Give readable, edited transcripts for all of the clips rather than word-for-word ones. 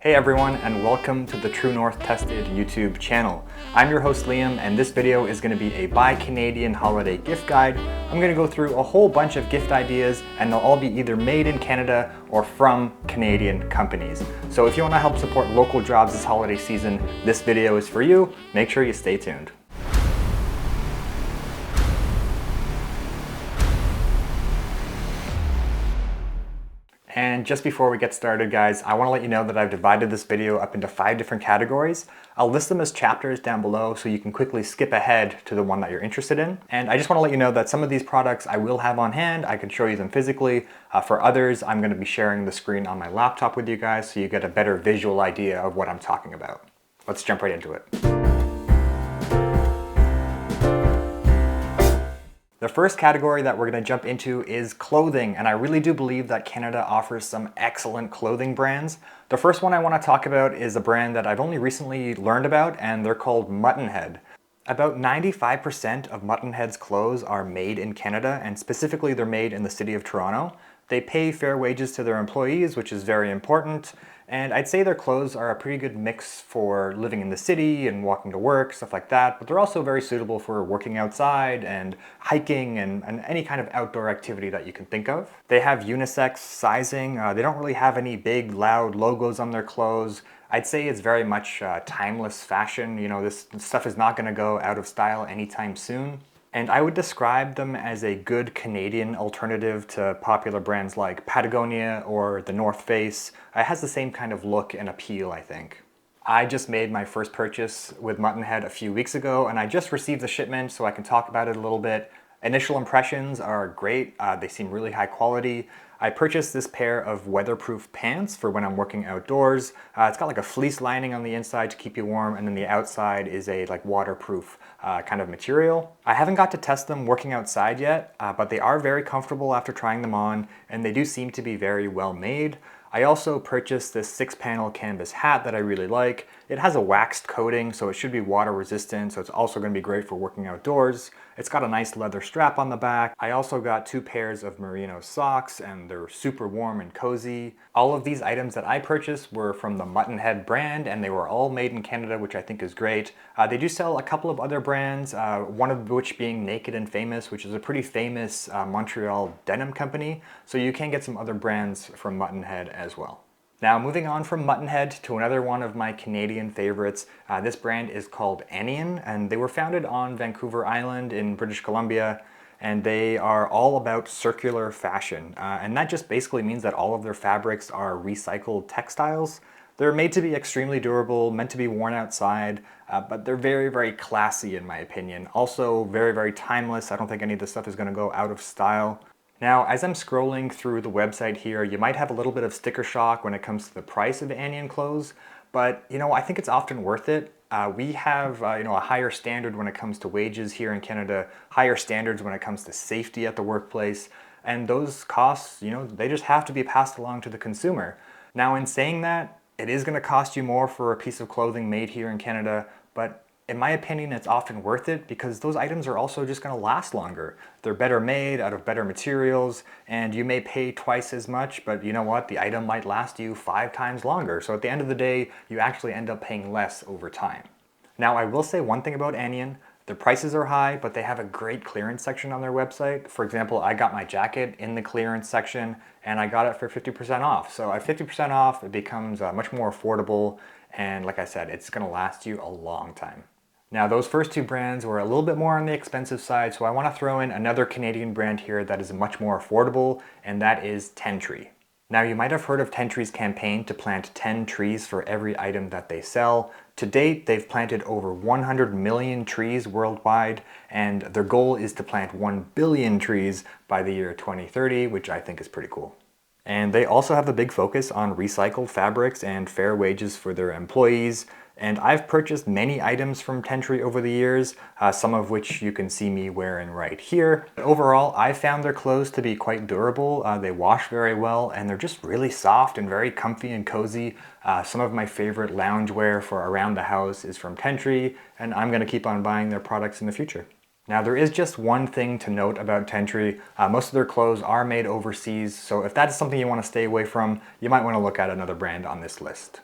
Hey everyone, and welcome to the True North Tested YouTube channel. I'm your host Liam, and this video is going to be a Buy Canadian holiday gift guide. I'm going to go through a whole bunch of gift ideas, and they'll all be either made in Canada or from Canadian companies. So if you want to help support local jobs this holiday season, this video is for you. Make sure you stay tuned. And just before we get started, guys, I want to let you know that I've divided this video up into 5 different categories. I'll list them as chapters down below so you can quickly skip ahead to the one that you're interested in. And I just want to let you know that some of these products I will have on hand. I can show you them physically. For others, I'm going to be sharing the screen on my laptop with you guys so you get a better visual idea of what I'm talking about. Let's jump right into it. The first category that we're going to jump into is clothing, and I really do believe that Canada offers some excellent clothing brands. The first one I want to talk about is a brand that I've only recently learned about, and they're called Muttonhead. About 95% of Muttonhead's clothes are made in Canada, and specifically they're made in the city of Toronto. They pay fair wages to their employees, which is very important. And I'd say their clothes are a pretty good mix for living in the city and walking to work, stuff like that, but they're also very suitable for working outside and hiking and any kind of outdoor activity that you can think of. They have unisex sizing. They don't really have any big, loud logos on their clothes. I'd say it's very much timeless fashion. You know, this stuff is not going to go out of style anytime soon. And I would describe them as a good Canadian alternative to popular brands like Patagonia or the North Face. It has the same kind of look and appeal, I think. I just made my first purchase with Muttonhead a few weeks ago, and I just received the shipment so I can talk about it a little bit. Initial impressions are great. They seem really high quality. I purchased this pair of weatherproof pants for when I'm working outdoors. It's got like a fleece lining on the inside to keep you warm, and then the outside is a like waterproof kind of material. I haven't got to test them working outside yet, but they are very comfortable after trying them on, and they do seem to be very well made. I also purchased this 6-panel canvas hat that I really like. It has a waxed coating, so it should be water resistant, so it's also going to be great for working outdoors. It's got a nice leather strap on the back. I also got 2 pairs of merino socks, and they're super warm and cozy. All of these items that I purchased were from the Muttonhead brand, and they were all made in Canada, which I think is great. They do sell a couple of other brands, one of which being Naked and Famous, which is a pretty famous Montreal denim company, so you can get some other brands from Muttonhead as well. Now, moving on from Muttonhead to another one of my Canadian favorites. This brand is called Anian, and they were founded on Vancouver Island in British Columbia, and they are all about circular fashion. And that just basically means that all of their fabrics are recycled textiles. They're made to be extremely durable, meant to be worn outside, but they're very, very classy in my opinion. Also very, very timeless. I don't think any of this stuff is going to go out of style. Now, as I'm scrolling through the website here, you might have a little bit of sticker shock when it comes to the price of Anian clothes, but you know, I think it's often worth it. We have a higher standard when it comes to wages here in Canada, higher standards when it comes to safety at the workplace, and those costs, they just have to be passed along to the consumer. Now, in saying that, it is going to cost you more for a piece of clothing made here in Canada, but in my opinion, it's often worth it because those items are also just going to last longer. They're better made, out of better materials, and you may pay twice as much, but you know what? The item might last you 5 times longer. So at the end of the day, you actually end up paying less over time. Now, I will say one thing about Anian. Their prices are high, but they have a great clearance section on their website. For example, I got my jacket in the clearance section, and I got it for 50% off. So at 50% off, it becomes much more affordable, and like I said, it's going to last you a long time. Now, those first 2 brands were a little bit more on the expensive side, so I want to throw in another Canadian brand here that is much more affordable, and that is Tentree. Now, you might have heard of Tentree's campaign to plant 10 trees for every item that they sell. To date, they've planted over 100 million trees worldwide, and their goal is to plant 1 billion trees by the year 2030, which I think is pretty cool. And they also have a big focus on recycled fabrics and fair wages for their employees. And I've purchased many items from Tentree over the years, some of which you can see me wearing right here. Overall, I found their clothes to be quite durable. They wash very well, and they're just really soft and very comfy and cozy. Some of my favorite loungewear for around the house is from Tentree, and I'm going to keep on buying their products in the future. Now, there is just one thing to note about Tentree. Most of their clothes are made overseas, so if that is something you want to stay away from, you might want to look at another brand on this list.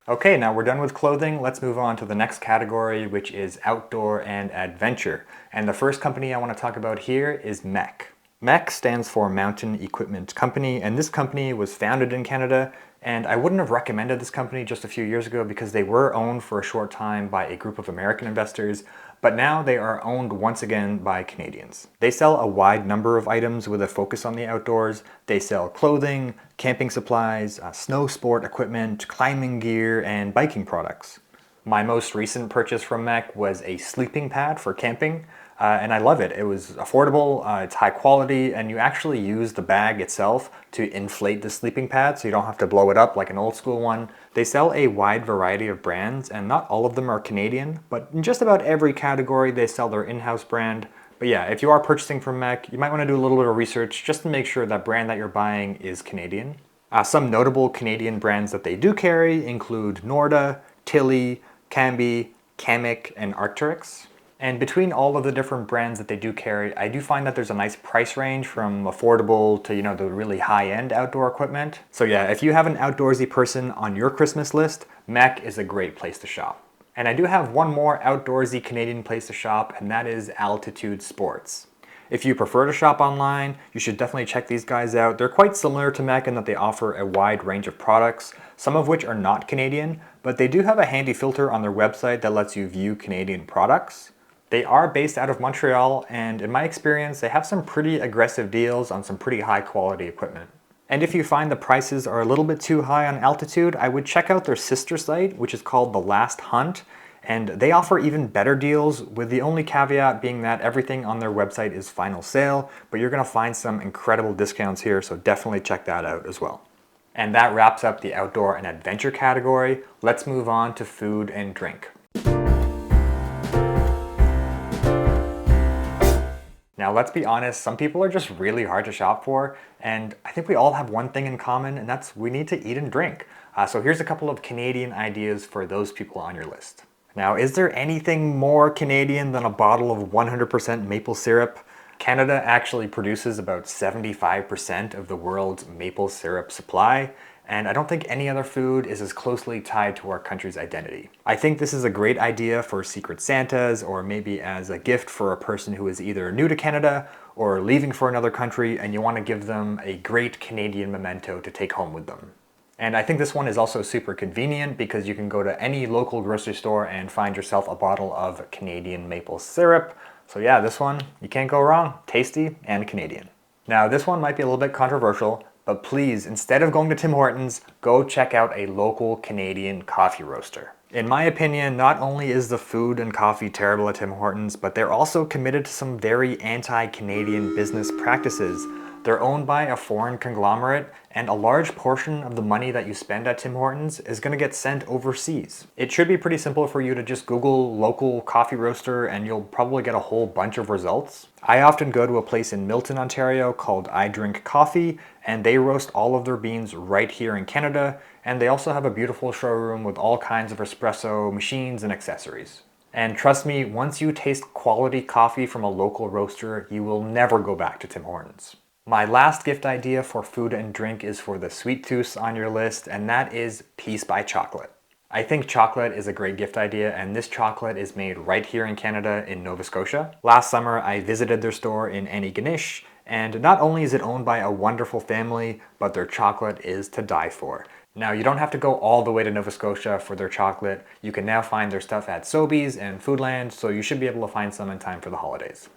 Okay, now we're done with clothing. Let's move on to the next category, which is outdoor and adventure. And the first company I want to talk about here is MEC. MEC stands for Mountain Equipment Company, and this company was founded in Canada, and I wouldn't have recommended this company just a few years ago because they were owned for a short time by a group of American investors, but now they are owned once again by Canadians. They sell a wide number of items with a focus on the outdoors. They sell clothing, camping supplies, snow sport equipment, climbing gear, and biking products. My most recent purchase from MEC was a sleeping pad for camping, and I love it. It was affordable, it's high quality, and you actually use the bag itself to inflate the sleeping pad so you don't have to blow it up like an old school one. They sell a wide variety of brands, and not all of them are Canadian, but in just about every category they sell their in-house brand. But yeah, if you are purchasing from MEC, you might want to do a little bit of research just to make sure that brand that you're buying is Canadian. Some notable Canadian brands that they do carry include Norda, Tilley, Camby, Kamiq, and Arc'teryx. And between all of the different brands that they do carry, I do find that there's a nice price range from affordable to, the really high-end outdoor equipment. So yeah, if you have an outdoorsy person on your Christmas list, MEC is a great place to shop. And I do have one more outdoorsy Canadian place to shop, and that is Altitude Sports. If you prefer to shop online, you should definitely check these guys out. They're quite similar to MEC in that they offer a wide range of products, some of which are not Canadian, but they do have a handy filter on their website that lets you view Canadian products. They are based out of Montreal, and in my experience, they have some pretty aggressive deals on some pretty high quality equipment. And if you find the prices are a little bit too high on Altitude, I would check out their sister site, which is called The Last Hunt, and they offer even better deals, with the only caveat being that everything on their website is final sale, but you're gonna find some incredible discounts here, so definitely check that out as well. And that wraps up the outdoor and adventure category. Let's move on to food and drink. Now let's be honest, some people are just really hard to shop for, and I think we all have one thing in common, and that's we need to eat and drink. So here's a couple of Canadian ideas for those people on your list. Now, is there anything more Canadian than a bottle of 100% maple syrup? Canada actually produces about 75% of the world's maple syrup supply, and I don't think any other food is as closely tied to our country's identity. I think this is a great idea for Secret Santas, or maybe as a gift for a person who is either new to Canada or leaving for another country and you want to give them a great Canadian memento to take home with them. And I think this one is also super convenient because you can go to any local grocery store and find yourself a bottle of Canadian maple syrup. So yeah, this one, you can't go wrong. Tasty and Canadian. Now this one might be a little bit controversial, but please, instead of going to Tim Hortons, go check out a local Canadian coffee roaster. In my opinion, not only is the food and coffee terrible at Tim Hortons, but they're also committed to some very anti-Canadian business practices. They're owned by a foreign conglomerate, and a large portion of the money that you spend at Tim Hortons is going to get sent overseas. It should be pretty simple for you to just Google local coffee roaster and you'll probably get a whole bunch of results. I often go to a place in Milton, Ontario called I Drink Coffee, and they roast all of their beans right here in Canada, and they also have a beautiful showroom with all kinds of espresso machines and accessories. And trust me, once you taste quality coffee from a local roaster, you will never go back to Tim Hortons. My last gift idea for food and drink is for the sweet tooths on your list, and that is Peace by Chocolate. I think chocolate is a great gift idea, and this chocolate is made right here in Canada in Nova Scotia. Last summer, I visited their store in Antigonish, and not only is it owned by a wonderful family, but their chocolate is to die for. Now, you don't have to go all the way to Nova Scotia for their chocolate. You can now find their stuff at Sobeys and Foodland, so you should be able to find some in time for the holidays.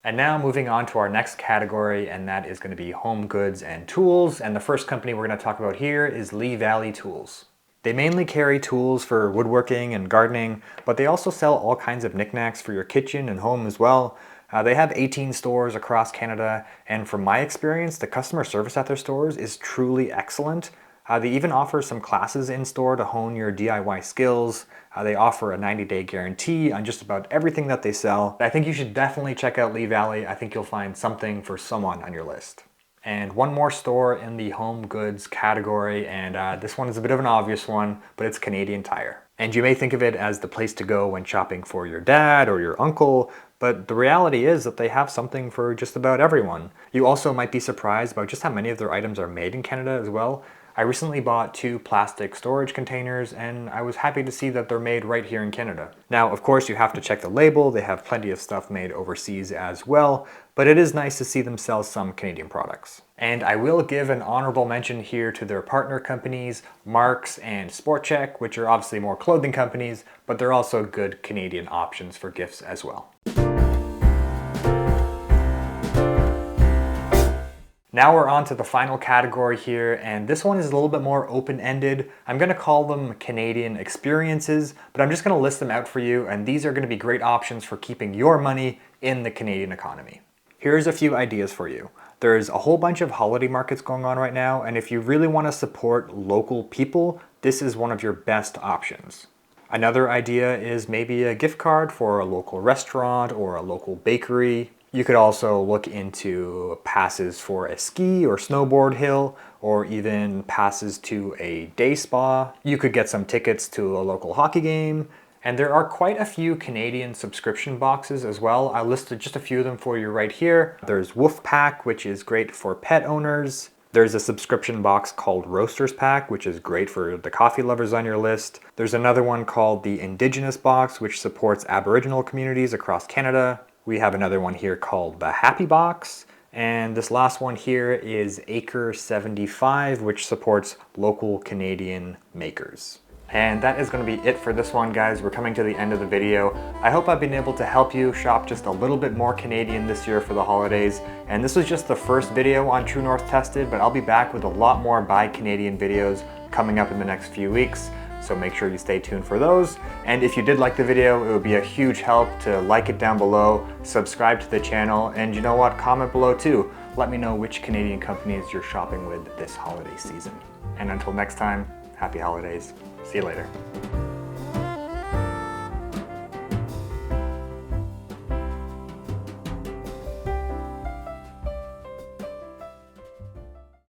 And now moving on to our next category, and that is going to be home goods and tools. And the first company we're going to talk about here is Lee Valley Tools. They mainly carry tools for woodworking and gardening, but they also sell all kinds of knickknacks for your kitchen and home as well. They have 18 stores across Canada, and from my experience, the customer service at their stores is truly excellent. They even offer some classes in store to hone your DIY skills. They offer a 90-day guarantee on just about everything that they sell. I think you should definitely check out Lee Valley. I think you'll find something for someone on your list. and one more store in the home goods category, and this one is a bit of an obvious one, but it's Canadian Tire. And you may think of it as the place to go when shopping for your dad or your uncle, but the reality is that they have something for just about everyone. You also might be surprised about just how many of their items are made in Canada as well. I recently bought 2 plastic storage containers and I was happy to see that they're made right here in Canada. Now, of course, you have to check the label. They have plenty of stuff made overseas as well, but it is nice to see them sell some Canadian products. And I will give an honorable mention here to their partner companies, Mark's and Sport Chek, which are obviously more clothing companies, but they're also good Canadian options for gifts as well. Now we're on to the final category here, and this one is a little bit more open-ended. I'm gonna call them Canadian experiences, but I'm just gonna list them out for you, and these are gonna be great options for keeping your money in the Canadian economy. Here's a few ideas for you. There's a whole bunch of holiday markets going on right now, and if you really wanna support local people, this is one of your best options. Another idea is maybe a gift card for a local restaurant or a local bakery. You could also look into passes for a ski or snowboard hill, or even passes to a day spa. You could get some tickets to a local hockey game. And there are quite a few Canadian subscription boxes as well. I listed just a few of them for you right here. There's Wolfpack, which is great for pet owners. There's a subscription box called Roasters Pack, which is great for the coffee lovers on your list. There's another one called the Indigenous Box, which supports Aboriginal communities across Canada. We have another one here called the Happy Box. And this last one here is Acre 75, which supports local Canadian makers. And that is going to be it for this one, guys. We're coming to the end of the video. I hope I've been able to help you shop just a little bit more Canadian this year for the holidays. And this was just the first video on True North Tested, but I'll be back with a lot more Buy Canadian videos coming up in the next few weeks. So make sure you stay tuned for those. And if you did like the video, it would be a huge help to like it down below, subscribe to the channel, and you know what, comment below too. Let me know which Canadian companies you're shopping with this holiday season. And until next time, happy holidays. See you later.